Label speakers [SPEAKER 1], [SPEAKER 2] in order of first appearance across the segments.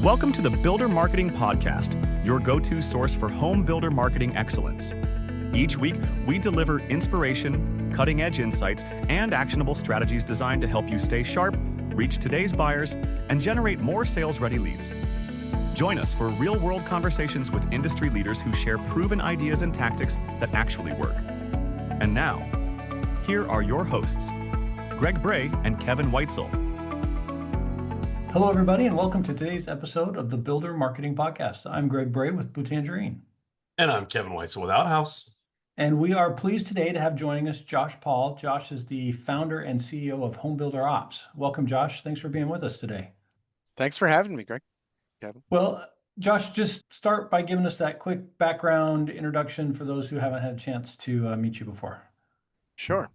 [SPEAKER 1] Welcome to the Builder Marketing Podcast, your go-to source for home builder marketing excellence. Each week, we deliver inspiration, cutting-edge insights, and actionable strategies designed to help you stay sharp, reach today's buyers, and generate more sales-ready leads. Join us for real-world conversations with industry leaders who share proven ideas and tactics that actually work. And now, here are your hosts, Greg Bray and Kevin Weitzel.
[SPEAKER 2] Hello, everybody, and welcome to today's episode of the Builder Marketing Podcast. I'm Greg Bray with Blue Tangerine.
[SPEAKER 3] And I'm Kevin Weitzel with Outhouse.
[SPEAKER 2] And we are pleased today to have joining us Josh Paul. Josh is the founder and CEO of Homebuilder Ops. Welcome, Josh. Thanks for being with us today.
[SPEAKER 4] Thanks for having me, Greg. Kevin.
[SPEAKER 2] Well, Josh, just start by giving us that quick background introduction for those who haven't had a chance to meet you before.
[SPEAKER 4] Sure.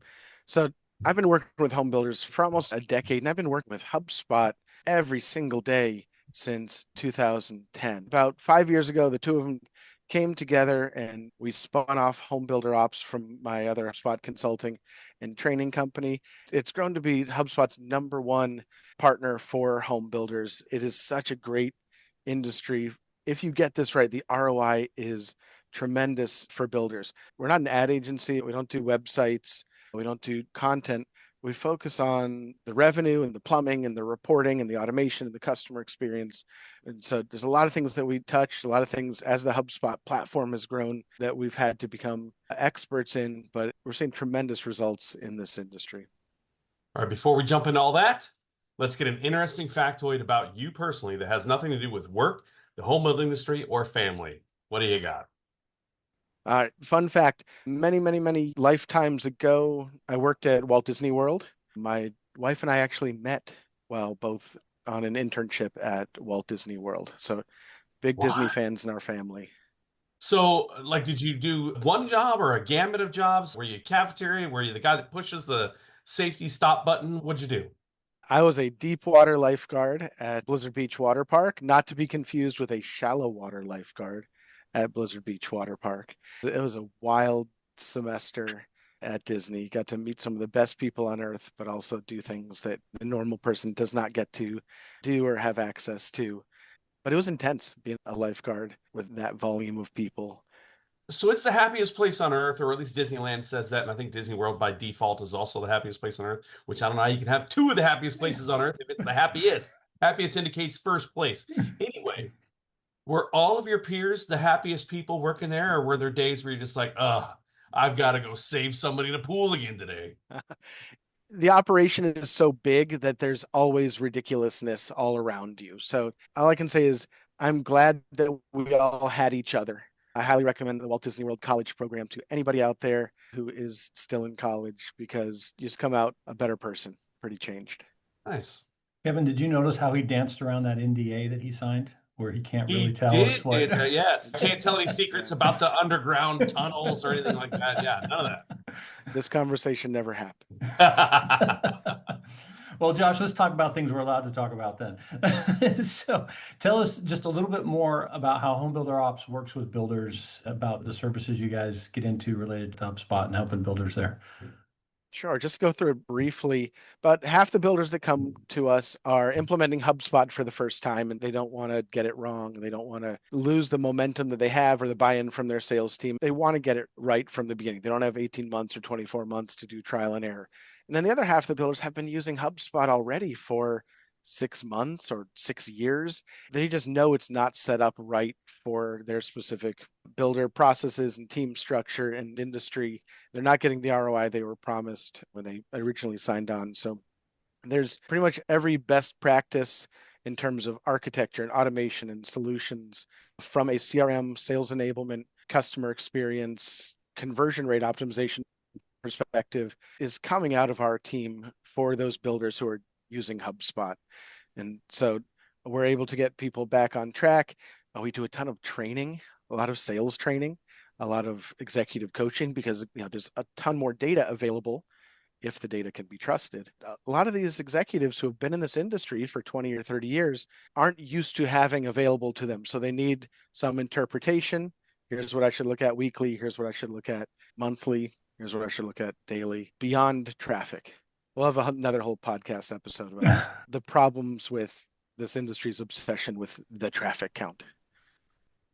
[SPEAKER 4] So I've been working with home builders for almost a decade, and I've been working with HubSpot every single day since 2010. About 5 years ago, the two of them came together and we spun off Homebuilder Ops from my other HubSpot consulting and training company. It's grown to be HubSpot's number one partner for home builders. It is such a great industry. If you get this right, the ROI is tremendous for builders. We're not an ad agency. We don't do websites. We don't do content. We focus on the revenue and the plumbing and the reporting and the automation and the customer experience. And so there's a lot of things that we touch, a lot of things as the HubSpot platform has grown that we've had to become experts in, but we're seeing tremendous results in this industry.
[SPEAKER 3] All right, before we jump into all that, let's get an interesting factoid about you personally that has nothing to do with work, the home building industry, or family. What do you got?
[SPEAKER 4] All right, fun fact, many lifetimes ago, I worked at Walt Disney World. My wife and I actually met while both on an internship at Walt Disney World. So big Disney fans in our family.
[SPEAKER 3] So, did you do one job or a gamut of jobs? Were you cafeteria? Were you the guy that pushes the safety stop button? What'd you do?
[SPEAKER 4] I was a deep water lifeguard at Blizzard Beach Water Park, not to be confused with a shallow water lifeguard at Blizzard Beach Water Park. It was a wild semester at Disney. Got to meet some of the best people on earth, but also do things that the normal person does not get to do or have access to. But it was intense being a lifeguard with that volume of people.
[SPEAKER 3] So it's the happiest place on earth, or at least Disneyland says that. And I think Disney World by default is also the happiest place on earth, which I don't know how you can have two of the happiest places on earth if it's the happiest. Happiest indicates first place. Anyway, were all of your peers the happiest people working there, or were there days where you're just like, I've got to go save somebody in a pool again today?
[SPEAKER 4] The operation is so big that there's always ridiculousness all around you. So all I can say is I'm glad that we all had each other. I highly recommend the Walt Disney World College program to anybody out there who is still in college, because you just come out a better person, pretty changed.
[SPEAKER 3] Nice.
[SPEAKER 2] Kevin, did you notice how he danced around that NDA that he signed, where he can't really tell us what?
[SPEAKER 3] Yes. Can't tell any secrets about the underground tunnels or anything like that. Yeah, none of that.
[SPEAKER 4] This conversation never happened.
[SPEAKER 2] Well, Josh, let's talk about things we're allowed to talk about then. So tell us just a little bit more about how Homebuilder Ops works with builders, about the services you guys get into related to HubSpot and helping builders there.
[SPEAKER 4] Sure. Just go through it briefly. But half the builders that come to us are implementing HubSpot for the first time, and they don't want to get it wrong. They don't want to lose the momentum that they have or the buy-in from their sales team. They want to get it right from the beginning. They don't have 18 months or 24 months to do trial and error. And then the other half of the builders have been using HubSpot already for 6 months or 6 years. They just know it's not set up right for their specific builder processes and team structure and industry. They're not getting the ROI they were promised when they originally signed on. So there's pretty much every best practice in terms of architecture and automation and solutions from a CRM, sales enablement, customer experience, conversion rate optimization perspective is coming out of our team for those builders who are using HubSpot. And so we're able to get people back on track. We do a ton of training, a lot of sales training, a lot of executive coaching, because there's a ton more data available if the data can be trusted. A lot of these executives who have been in this industry for 20 or 30 years aren't used to having available to them. So they need some interpretation. Here's what I should look at weekly. Here's what I should look at monthly. Here's what I should look at daily. Beyond traffic. We'll have another whole podcast episode about the problems with this industry's obsession with the traffic count.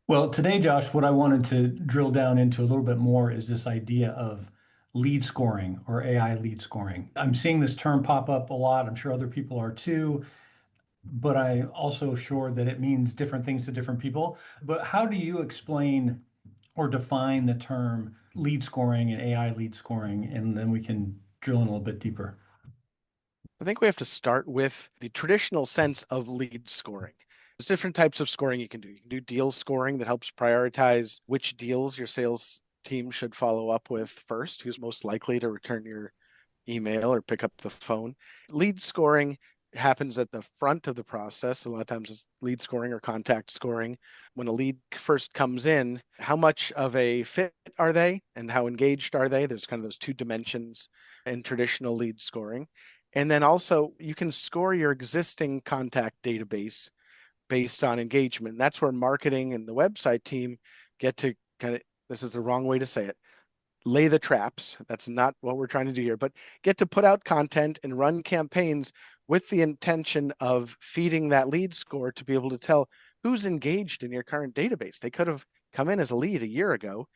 [SPEAKER 2] Well, today, Josh, what I wanted to drill down into a little bit more is this idea of lead scoring or AI lead scoring. I'm seeing this term pop up a lot. I'm sure other people are too, but I'm also sure that it means different things to different people. But how do you explain or define the term lead scoring and AI lead scoring? And then we can drill in a little bit deeper.
[SPEAKER 4] I think we have to start with the traditional sense of lead scoring. There's different types of scoring you can do. You can do deal scoring that helps prioritize which deals your sales team should follow up with first, who's most likely to return your email or pick up the phone. Lead scoring happens at the front of the process. A lot of times it's lead scoring or contact scoring. When a lead first comes in, how much of a fit are they and how engaged are they? There's kind of those two dimensions in traditional lead scoring. And then also you can score your existing contact database based on engagement. That's where marketing and the website team get to kind of, this is the wrong way to say it, lay the traps. That's not what we're trying to do here, but get to put out content and run campaigns with the intention of feeding that lead score to be able to tell who's engaged in your current database. They could have come in as a lead a year ago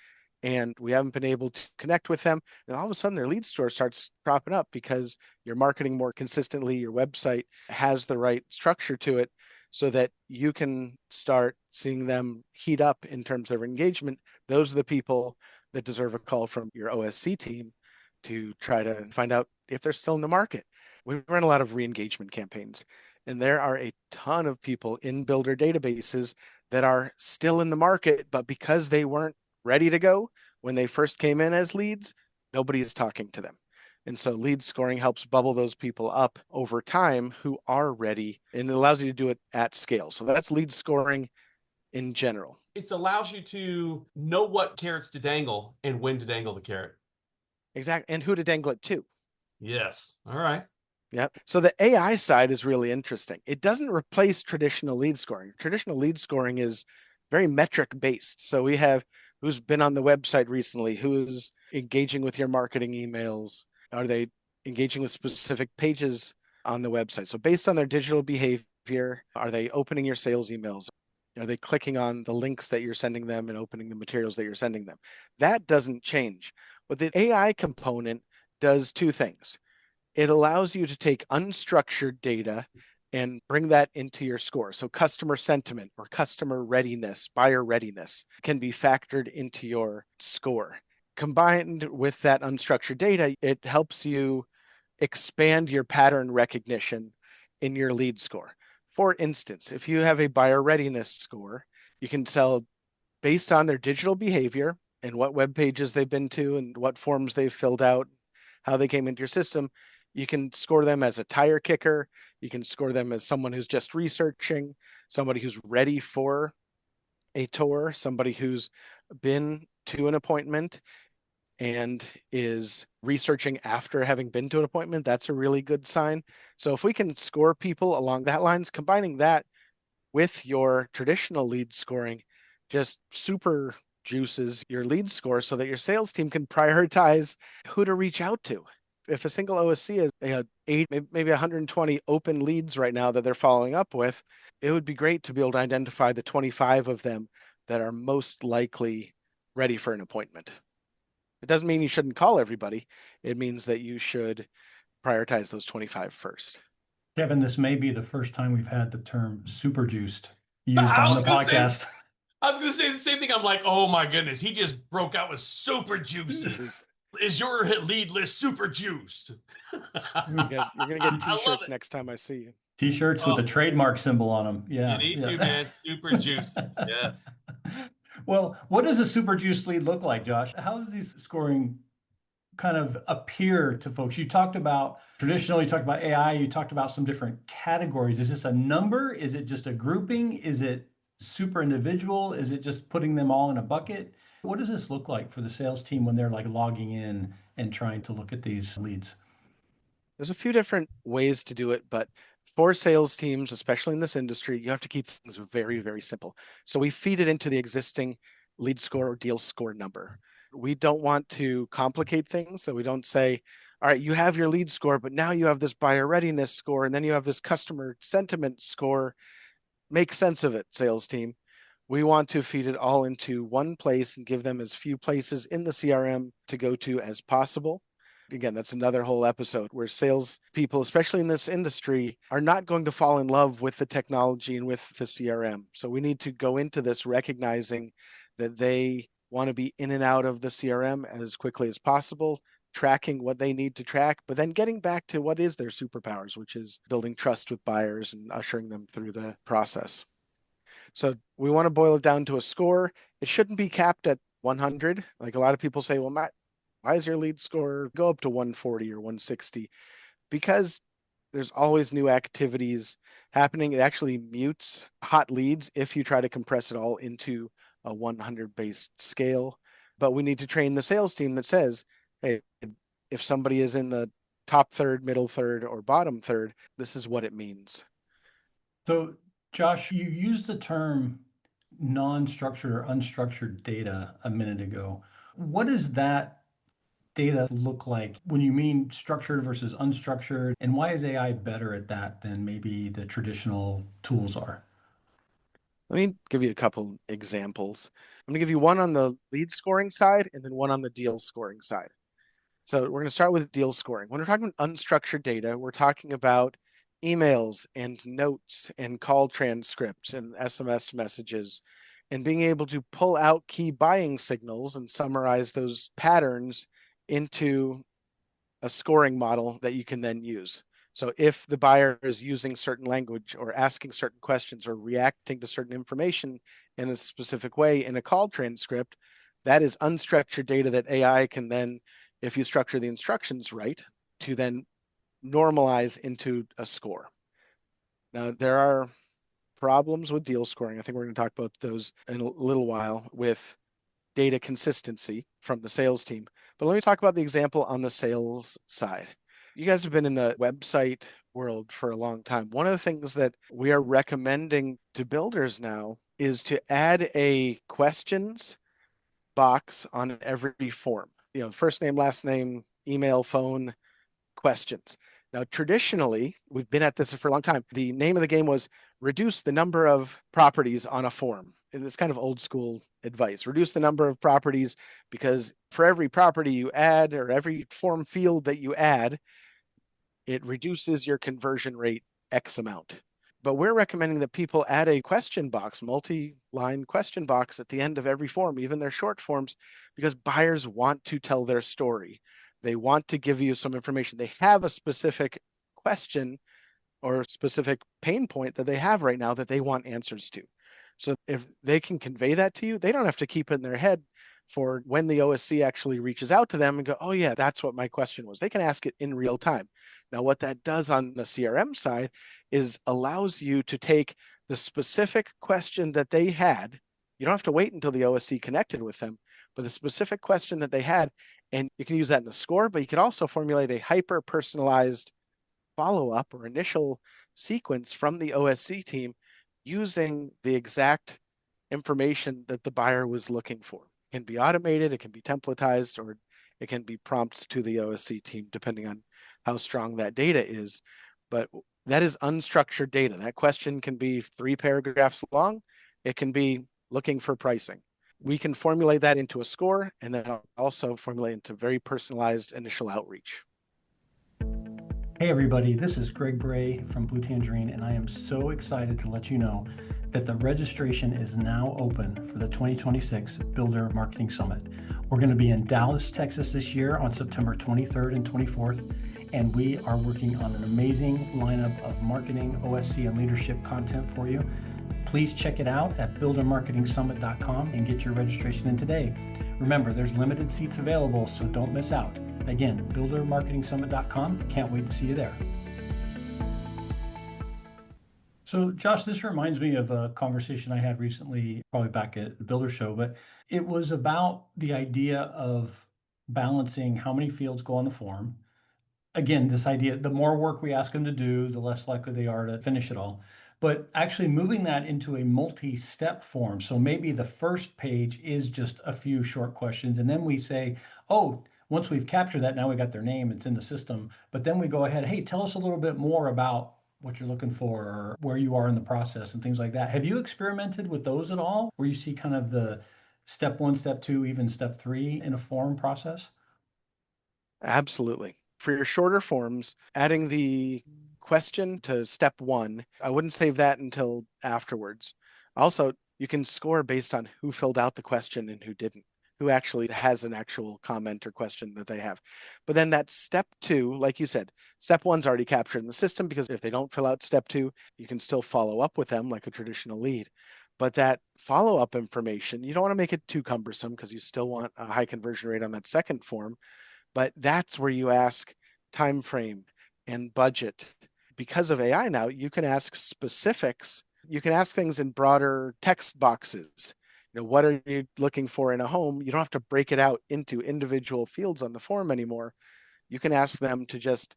[SPEAKER 4] and we haven't been able to connect with them. And all of a sudden their lead score starts cropping up because you're marketing more consistently. Your website has the right structure to it so that you can start seeing them heat up in terms of engagement. Those are the people that deserve a call from your OSC team to try to find out if they're still in the market. We run a lot of re-engagement campaigns, and there are a ton of people in builder databases that are still in the market, but because they weren't ready to go when they first came in as leads, nobody is talking to them. And so lead scoring helps bubble those people up over time who are ready, and it allows you to do it at scale. So that's lead scoring in general.
[SPEAKER 3] It allows you to know what carrots to dangle and when to dangle the carrot.
[SPEAKER 4] Exactly. And who to dangle it to.
[SPEAKER 3] Yes. All right.
[SPEAKER 4] Yep. So the AI side is really interesting. It doesn't replace traditional lead scoring. Traditional lead scoring is very metric based. So we have who's been on the website recently, who's engaging with your marketing emails. Are they engaging with specific pages on the website? So based on their digital behavior, are they opening your sales emails? Are they clicking on the links that you're sending them and opening the materials that you're sending them? That doesn't change. But the AI component does two things. It allows you to take unstructured data and bring that into your score. So customer sentiment or customer readiness, buyer readiness can be factored into your score. Combined with that unstructured data, it helps you expand your pattern recognition in your lead score. For instance, if you have a buyer readiness score, you can tell based on their digital behavior and what web pages they've been to and what forms they've filled out, how they came into your system, you can score them as a tire kicker. You can score them as someone who's just researching, somebody who's ready for a tour, somebody who's been to an appointment and is researching after having been to an appointment. That's a really good sign. So if we can score people along that lines, combining that with your traditional lead scoring, just super juices your lead score so that your sales team can prioritize who to reach out to. If a single OSC has 8, maybe 120 open leads right now that they're following up with, it would be great to be able to identify the 25 of them that are most likely ready for an appointment. It doesn't mean you shouldn't call everybody. It means that you should prioritize those 25 first.
[SPEAKER 2] Kevin, this may be the first time we've had the term super juiced used on the podcast.
[SPEAKER 3] I was going to say the same thing. I'm like, oh my goodness, he just broke out with super juice. Is your lead list super juiced?
[SPEAKER 4] You guys, you're going to get t-shirts next time I see you.
[SPEAKER 2] T-shirts with the trademark symbol on them. Yeah.
[SPEAKER 3] You need to, man. Super juiced. Yes.
[SPEAKER 2] Well, what does a super juiced lead look like, Josh? How does these scoring kind of appear to folks? You talked about traditional, you talked about AI, you talked about some different categories. Is this a number? Is it just a grouping? Is it super individual? Is it just putting them all in a bucket? What does this look like for the sales team when they're like logging in and trying to look at these leads?
[SPEAKER 4] There's a few different ways to do it, but for sales teams, especially in this industry, you have to keep things very, very simple. So we feed it into the existing lead score or deal score number. We don't want to complicate things. So we don't say, all right, you have your lead score, but now you have this buyer readiness score, and then you have this customer sentiment score. Make sense of it, sales team. We want to feed it all into one place and give them as few places in the CRM to go to as possible. Again, that's another whole episode where sales people, especially in this industry, are not going to fall in love with the technology and with the CRM. So we need to go into this recognizing that they want to be in and out of the CRM as quickly as possible, tracking what they need to track, but then getting back to what is their superpowers, which is building trust with buyers and ushering them through the process. So we want to boil it down to a score. It shouldn't be capped at 100. Like a lot of people say, well, Matt, why does your lead score go up to 140 or 160? Because there's always new activities happening. It actually mutes hot leads if you try to compress it all into a 100 based scale. But we need to train the sales team that says, hey, if somebody is in the top third, middle third, or bottom third, this is what it means.
[SPEAKER 2] So, Josh, you used the term non-structured or unstructured data a minute ago. What does that data look like when you mean structured versus unstructured? And why is AI better at that than maybe the traditional tools are?
[SPEAKER 4] Let me give you a couple examples. I'm going to give you one on the lead scoring side and then one on the deal scoring side. So we're going to start with deal scoring. When we're talking about unstructured data, we're talking about emails and notes and call transcripts and SMS messages and being able to pull out key buying signals and summarize those patterns into a scoring model that you can then use. So if the buyer is using certain language or asking certain questions or reacting to certain information in a specific way in a call transcript, that is unstructured data that AI can then, if you structure the instructions right, to then normalize into a score. Now, there are problems with deal scoring. I think we're going to talk about those in a little while with data consistency from the sales team. But let me talk about the example on the sales side. You guys have been in the website world for a long time. One of the things that we are recommending to builders now is to add a questions box on every form. First name, last name, email, phone, questions. Now, traditionally, we've been at this for a long time. The name of the game was reduce the number of properties on a form. And it's kind of old school advice. Reduce the number of properties because for every property you add or every form field that you add, it reduces your conversion rate X amount. But we're recommending that people add a question box, multi-line question box at the end of every form, even their short forms, because buyers want to tell their story. They want to give you some information. They have a specific question or specific pain point that they have right now that they want answers to. So if they can convey that to you, they don't have to keep it in their head for when the OSC actually reaches out to them and go, oh yeah, that's what my question was. They can ask it in real time. Now, what that does on the CRM side is allows you to take the specific question that they had. You don't have to wait until the OSC connected with them, but the specific question that they had, and you can use that in the score, but you can also formulate a hyper-personalized follow-up or initial sequence from the OSC team using the exact information that the buyer was looking for. It can be automated, it can be templatized, or it can be prompts to the OSC team, depending on how strong that data is. But that is unstructured data. That question can be 3 paragraphs long. It can be looking for pricing. We can formulate that into a score and then also formulate into very personalized initial outreach.
[SPEAKER 2] Hey everybody, this is Greg Bray from Blue Tangerine, and I am so excited to let you know that the registration is now open for the 2026 Builder Marketing Summit. We're going to be in Dallas, Texas this year on September 23rd and 24th, and we are working on an amazing lineup of marketing, OSC, and leadership content for you. Please check it out at buildermarketingsummit.com and get your registration in today. Remember, there's limited seats available, so don't miss out. Again, buildermarketingsummit.com. Can't wait to see you there. So, Josh, this reminds me of a conversation I had recently, probably back at the Builder Show, but it was about the idea of balancing how many fields go on the form. Again, this idea, the more work we ask them to do, the less likely they are to finish it all. but actually moving that into a multi-step form. So maybe the first page is just a few short questions, and then we say, oh, once we've captured that, now we got their name, it's in the system. But then we go ahead, hey, tell us a little bit more about what you're looking for or where you are in the process and things like that. Have you experimented with those at all, where you see kind of the step one, step two, even step three in a form process?
[SPEAKER 4] Absolutely. For your shorter forms, adding the question to step one, I wouldn't save that until afterwards. Also, you can score based on who filled out the question and who didn't, who actually has an actual comment or question that they have. But then that step two, like you said, step one's already captured in the system, because if they don't fill out step two, you can still follow up with them like a traditional lead. But that follow-up information, you don't want to make it too cumbersome, because you still want a high conversion rate on that second form. But that's where you ask time frame and budget. Because of AI now, you can ask specifics. You can ask things in broader text boxes. What are you looking for in a home? You don't have to break it out into individual fields on the form anymore. You can ask them to just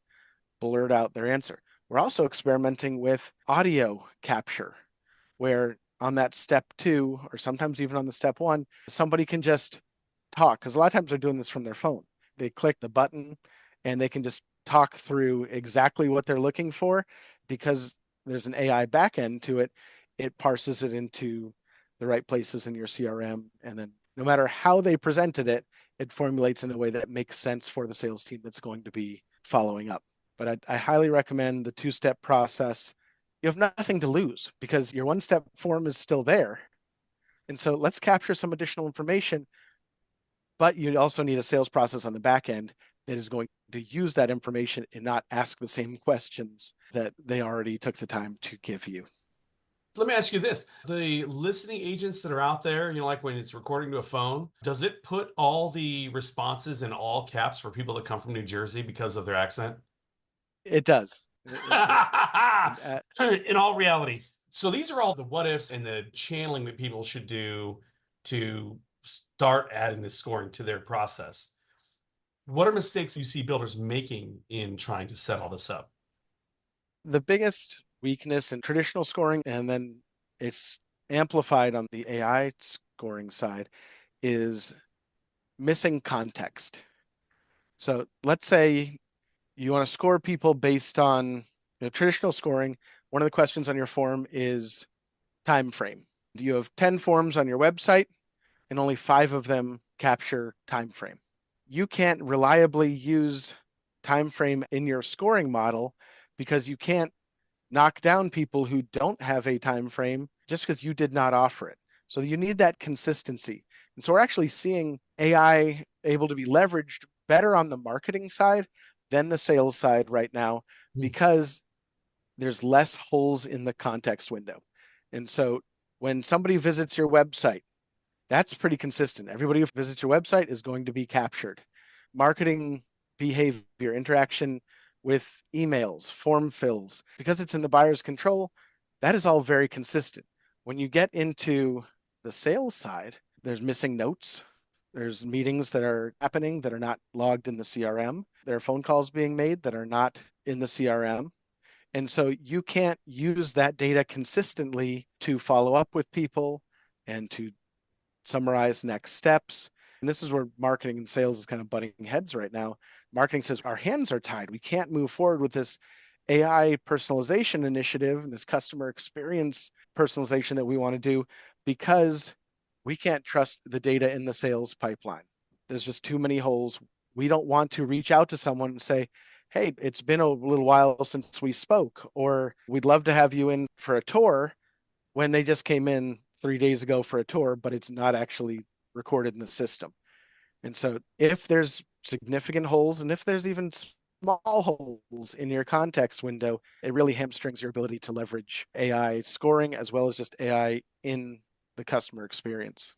[SPEAKER 4] blurt out their answer. We're also experimenting with audio capture, where on that step two, or sometimes even on the step one, somebody can just talk, because a lot of times they're doing this from their phone. They click the button and they can just talk through exactly what they're looking for. Because there's an AI backend to it, it parses it into the right places in your CRM. And then no matter how they presented it, it formulates in a way that makes sense for the sales team that's going to be following up. But I highly recommend the two-step process. You have nothing to lose, because your one-step form is still there. And so let's capture some additional information, but you also need a sales process on the back end that is going to use that information and not ask the same questions that they already took the time to give you.
[SPEAKER 3] Let me ask you this. The listening agents that are out there, like when it's recording to a phone, does it put all the responses in all caps for people that come from New Jersey because of their accent?
[SPEAKER 4] It does.
[SPEAKER 3] In all reality. So these are all the what ifs and the channeling that people should do to start adding the scoring to their process. What are mistakes you see builders making in trying to set all this up?
[SPEAKER 4] The biggest weakness in traditional scoring, and then it's amplified on the AI scoring side, is missing context. So let's say you want to score people based on traditional scoring. One of the questions on your form is time frame. You have 10 forms on your website and only 5 of them capture time frame. You can't reliably use time frame in your scoring model, because you can't knock down people who don't have a time frame just because you did not offer it. So you need that consistency. And so we're actually seeing AI able to be leveraged better on the marketing side than the sales side right now, because there's less holes in the context window. And so when somebody visits your website, that's pretty consistent. Everybody who visits your website is going to be captured. Marketing behavior, interaction with emails, form fills, because it's in the buyer's control, that is all very consistent. When you get into the sales side, there's missing notes. There's meetings that are happening that are not logged in the CRM. There are phone calls being made that are not in the CRM. And so you can't use that data consistently to follow up with people and to summarize next steps. And this is where marketing and sales is kind of butting heads right now. Marketing says our hands are tied. We can't move forward with this AI personalization initiative and this customer experience personalization that we want to do, because we can't trust the data in the sales pipeline. There's just too many holes. We don't want to reach out to someone and say, hey, it's been a little while since we spoke, or we'd love to have you in for a tour, when they just came in 3 days ago for a tour, but it's not actually recorded in the system. And so if there's significant holes, and if there's even small holes in your context window, it really hamstrings your ability to leverage AI scoring as well as just AI in the customer experience.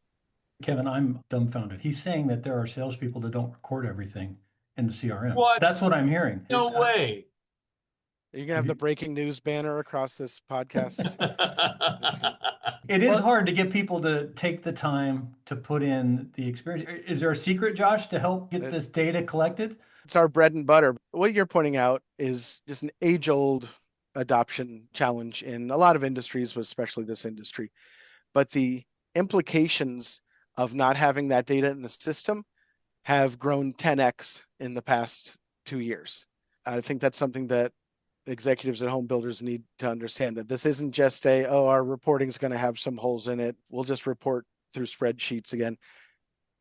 [SPEAKER 2] Kevin, I'm dumbfounded. He's saying that there are salespeople that don't record everything in the CRM.
[SPEAKER 3] What?
[SPEAKER 2] That's what I'm hearing.
[SPEAKER 3] No way.
[SPEAKER 4] Are you gonna have the breaking news banner across this podcast?
[SPEAKER 2] It is hard to get people to take the time to put in the experience. Is there a secret, Josh, to help get this data collected?
[SPEAKER 4] It's our bread and butter. What you're pointing out is just an age-old adoption challenge in a lot of industries, but especially this industry. But the implications of not having that data in the system have grown 10x in the past 2 years. I think that's something that executives at home builders need to understand, that this isn't just our reporting is going to have some holes in it. We'll just report through spreadsheets again.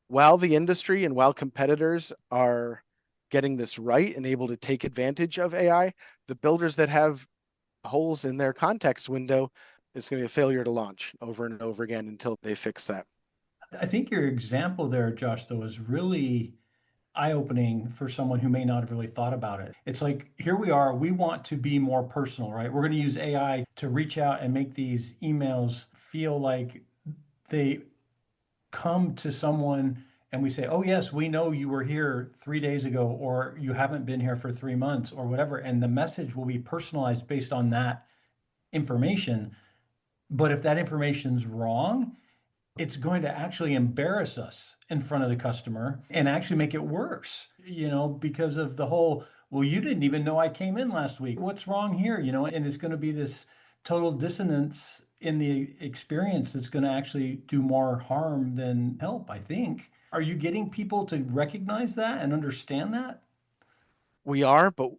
[SPEAKER 4] While the industry and while competitors are getting this right and able to take advantage of AI, the builders that have holes in their context window, it's going to be a failure to launch over and over again until they fix that.
[SPEAKER 2] I think your example there, Josh, though, is really eye-opening for someone who may not have really thought about it. It's like, here we are, we want to be more personal, right? We're going to use AI to reach out and make these emails feel like they come to someone and we say, oh, yes, we know you were here 3 days ago, or you haven't been here for 3 months, or whatever. And the message will be personalized based on that information. But if that information's wrong, it's going to actually embarrass us in front of the customer and actually make it worse, because of the whole, well, you didn't even know I came in last week. What's wrong here? And it's going to be this total dissonance in the experience that's going to actually do more harm than help, I think. Are you getting people to recognize that and understand that?
[SPEAKER 4] We are, but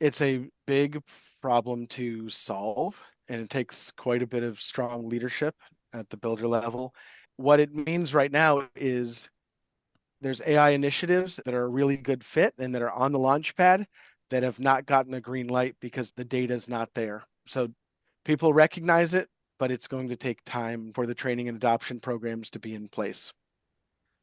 [SPEAKER 4] it's a big problem to solve, and it takes quite a bit of strong leadership at the builder level. What it means right now is there's AI initiatives that are a really good fit and that are on the launch pad that have not gotten the green light because the data is not there. So people recognize it, but it's going to take time for the training and adoption programs to be in place.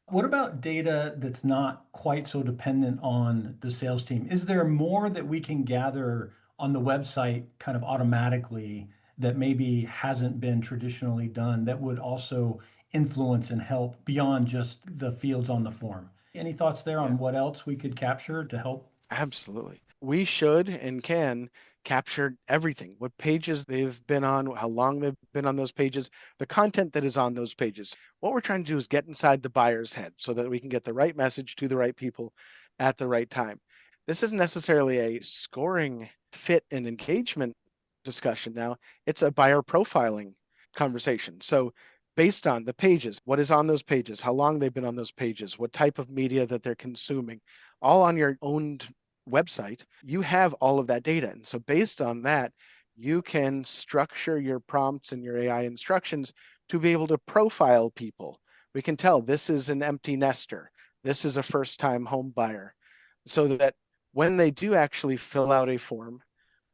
[SPEAKER 2] What about data that's not quite so dependent on the sales team? Is there more that we can gather on the website kind of automatically that maybe hasn't been traditionally done that would also influence and help beyond just the fields on the form? Any thoughts there on what else we could capture to help?
[SPEAKER 4] Absolutely. We should and can capture everything, what pages they've been on, how long they've been on those pages, the content that is on those pages. What we're trying to do is get inside the buyer's head so that we can get the right message to the right people at the right time. This isn't necessarily a scoring fit and engagement discussion now. It's a buyer profiling conversation. So based on the pages, what is on those pages, how long they've been on those pages, what type of media that they're consuming, all on your own website, you have all of that data. And so based on that, you can structure your prompts and your AI instructions to be able to profile people. We can tell this is an empty nester, this is a first-time home buyer, so that when they do actually fill out a form,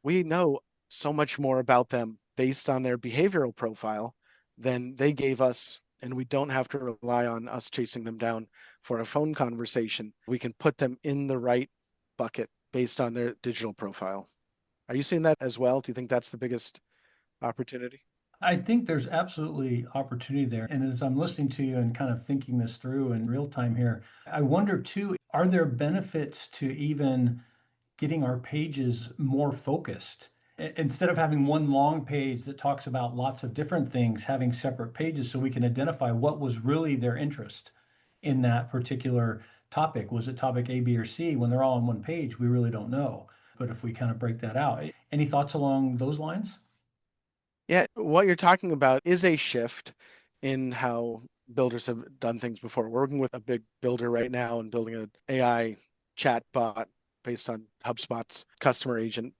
[SPEAKER 4] we know so much more about them based on their behavioral profile than they gave us, and we don't have to rely on us chasing them down for a phone conversation. We can put them in the right bucket based on their digital profile. Are you seeing that as well? Do you think that's the biggest opportunity?
[SPEAKER 2] I think there's absolutely opportunity there. And as I'm listening to you and kind of thinking this through in real time here, I wonder too, are there benefits to even getting our pages more focused? Instead of having one long page that talks about lots of different things, having separate pages so we can identify what was really their interest in that particular topic. Was it topic A, B, or C? When they're all on one page, we really don't know. But if we kind of break that out, any thoughts along those lines?
[SPEAKER 4] Yeah, what you're talking about is a shift in how builders have done things before. We're working with a big builder right now and building an AI chat bot based on HubSpot's customer agent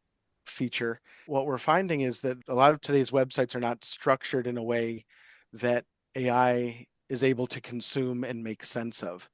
[SPEAKER 4] feature. What we're finding is that a lot of today's websites are not structured in a way that AI is able to consume and make sense of.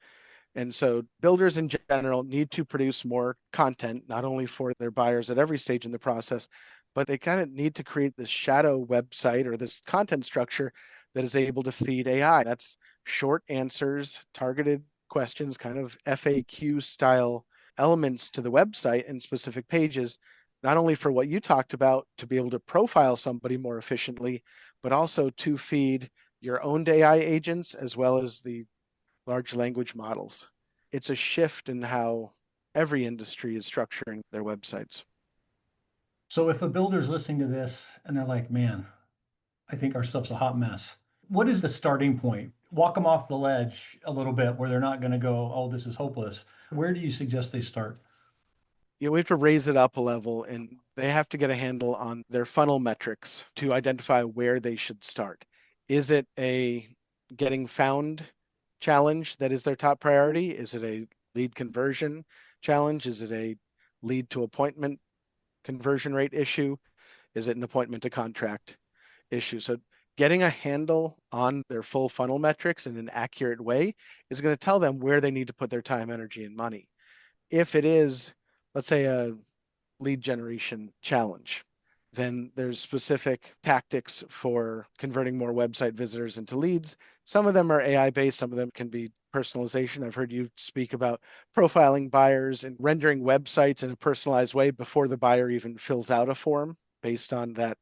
[SPEAKER 4] And so builders in general need to produce more content, not only for their buyers at every stage in the process, but they kind of need to create this shadow website or this content structure that is able to feed AI. That's short answers, targeted questions, kind of FAQ style elements to the website and specific pages, not only for what you talked about to be able to profile somebody more efficiently, but also to feed your own AI agents as well as the large language models. It's a shift in how every industry is structuring their websites.
[SPEAKER 2] So if a builder's listening to this and they're like, man, I think our stuff's a hot mess. What is the starting point? Walk them off the ledge a little bit where they're not going to go, oh, this is hopeless. Where do you suggest they start?
[SPEAKER 4] we have to raise it up a level, and they have to get a handle on their funnel metrics to identify where they should start. Is it a getting found challenge that is their top priority? Is it a lead conversion challenge? Is it a lead to appointment conversion rate issue? Is it an appointment to contract issue? So getting a handle on their full funnel metrics in an accurate way is going to tell them where they need to put their time, energy, and money. If it is, let's say, a lead generation challenge, then there's specific tactics for converting more website visitors into leads. Some of them are AI based, some of them can be personalization. I've heard you speak about profiling buyers and rendering websites in a personalized way before the buyer even fills out a form based on that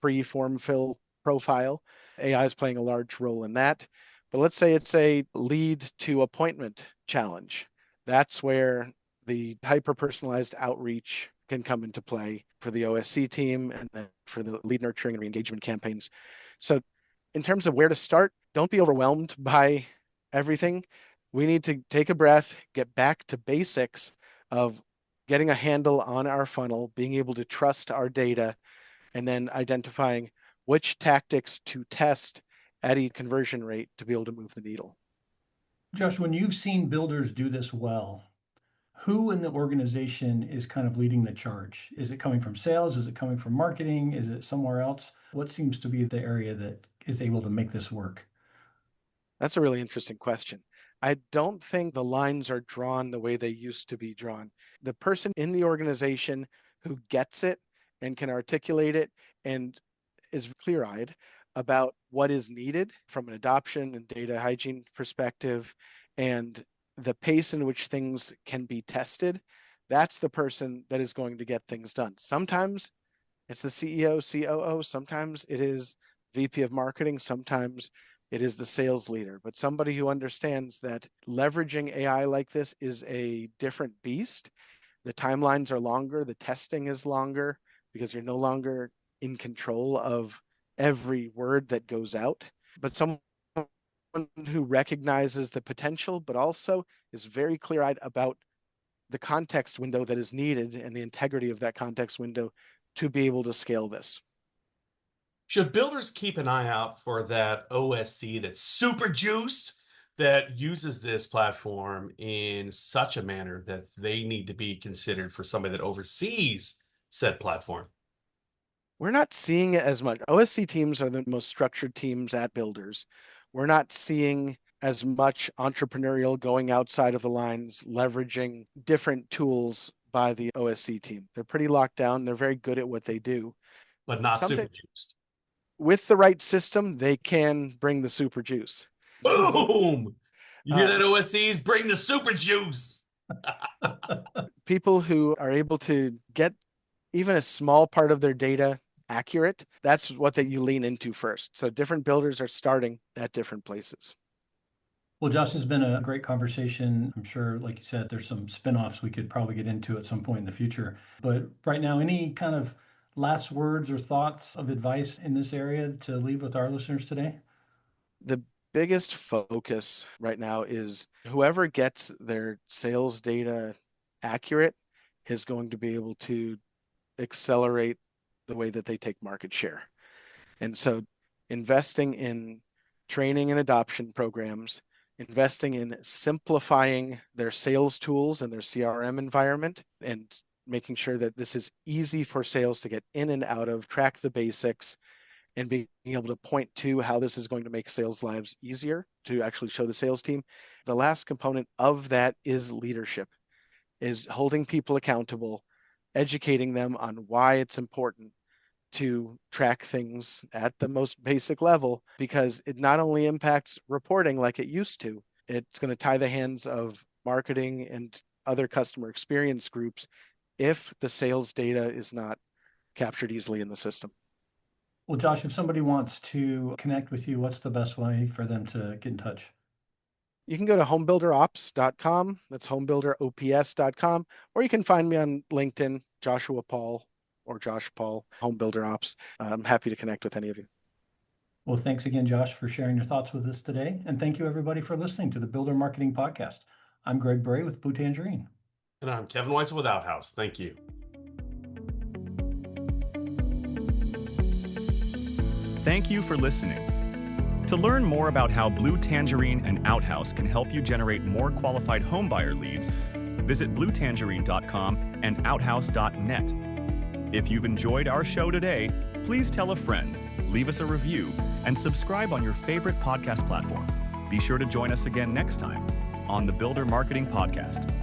[SPEAKER 4] pre-form fill profile. AI is playing a large role in that. But let's say it's a lead to appointment challenge. That's where the hyper-personalized outreach can come into play for the OSC team and then for the lead nurturing and re-engagement campaigns. So in terms of where to start, don't be overwhelmed by everything. We need to take a breath, get back to basics of getting a handle on our funnel, being able to trust our data, and then identifying which tactics to test at each conversion rate to be able to move the needle.
[SPEAKER 2] Josh, when you've seen builders do this well, who in the organization is kind of leading the charge? Is it coming from sales? Is it coming from marketing? Is it somewhere else? What seems to be the area that is able to make this work?
[SPEAKER 4] That's a really interesting question. I don't think the lines are drawn the way they used to be drawn. The person in the organization who gets it and can articulate it and is clear-eyed about what is needed from an adoption and data hygiene perspective and the pace in which things can be tested, that's the person that is going to get things done. Sometimes it's the CEO, COO, sometimes it is VP of marketing, sometimes it is the sales leader, but somebody who understands that leveraging AI like this is a different beast. The timelines are longer, the testing is longer because you're no longer in control of every word that goes out. But someone who recognizes the potential, but also is very clear-eyed about the context window that is needed and the integrity of that context window to be able to scale this.
[SPEAKER 3] Should builders keep an eye out for that OSC that's super juiced, that uses this platform in such a manner that they need to be considered for somebody that oversees said platform?
[SPEAKER 4] We're not seeing it as much. OSC teams are the most structured teams at builders. We're not seeing as much entrepreneurial going outside of the lines, leveraging different tools by the OSC team. They're pretty locked down. They're very good at what they do.
[SPEAKER 3] But not
[SPEAKER 4] Something
[SPEAKER 3] super juiced.
[SPEAKER 4] with the right system, they can bring the super juice. So,
[SPEAKER 3] Boom! You hear that, OSCs? Bring the super juice.
[SPEAKER 4] people who are able to get even a small part of their data accurate, that's what you lean into first. So different builders are starting at different places.
[SPEAKER 2] Well, Josh, has been a great conversation. I'm sure, like you said, there's some spinoffs we could probably get into at some point in the future. But right now, any kind of last words or thoughts of advice in this area to leave with our listeners today?
[SPEAKER 4] The biggest focus right now is whoever gets their sales data accurate is going to be able to accelerate the way that they take market share. And so investing in training and adoption programs, investing in simplifying their sales tools and their CRM environment, and making sure that this is easy for sales to get in and out of, track the basics, and being able to point to how this is going to make sales lives easier to actually show the sales team. The last component of that is leadership, is holding people accountable, educating them on why it's important to track things at the most basic level, because it not only impacts reporting like it used to, it's going to tie the hands of marketing and other customer experience groups if the sales data is not captured easily in the system.
[SPEAKER 2] Well, Josh, if somebody wants to connect with you, what's the best way for them to get in touch?
[SPEAKER 4] You can go to homebuilderops.com. That's homebuilderops.com. Or you can find me on LinkedIn, Joshua Paul or Josh Paul, Homebuilder Ops. I'm happy to connect with any of you.
[SPEAKER 2] Well, thanks again, Josh, for sharing your thoughts with us today. And thank you, everybody, for listening to the Builder Marketing Podcast. I'm Greg Bray with Blue Tangerine.
[SPEAKER 3] And I'm Kevin Weiss with Outhouse. Thank you.
[SPEAKER 1] Thank you for listening. To learn more about how Blue Tangerine and Outhouse can help you generate more qualified homebuyer leads, visit bluetangerine.com and outhouse.net. If you've enjoyed our show today, please tell a friend, leave us a review, and subscribe on your favorite podcast platform. Be sure to join us again next time on the Builder Marketing Podcast.